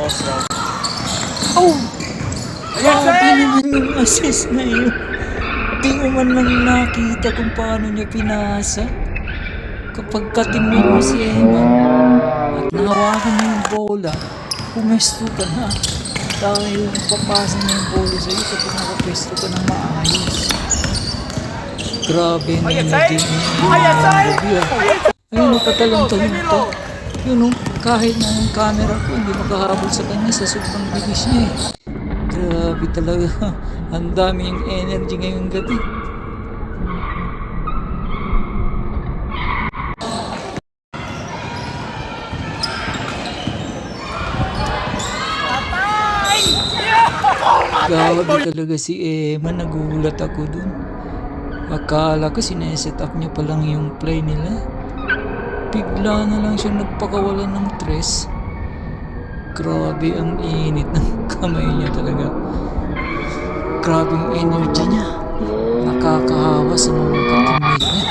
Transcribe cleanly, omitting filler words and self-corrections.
Oh! Grabe naman yung assist na yun. Di mo man lang nakita kung paano niya pinasa. Kapag katimid mo si Eman at nahawakan mo yung bola, pumesto ka na. Dahil papasa na yung bola sa'yo kapag nakapwesto ka ng maayos. Grabe na energy niya. Ayun, nakatalong-talong to. Yun o, kahit na yung camera ko, hindi makahabol sa kanya sa sobrang bilis niya eh. Grabe talaga. Ang dami yung energy ngayong gabi. Grabe talaga si Emma. Nagulat ako dun. Akala ko sineset up niya pa lang yung play nila. Bigla na lang siya nagpakawalan ng tres. Grabe ang init ng kamay niya talaga. Grabe ang energy niya. Nakakahawa sa mga katimate niya.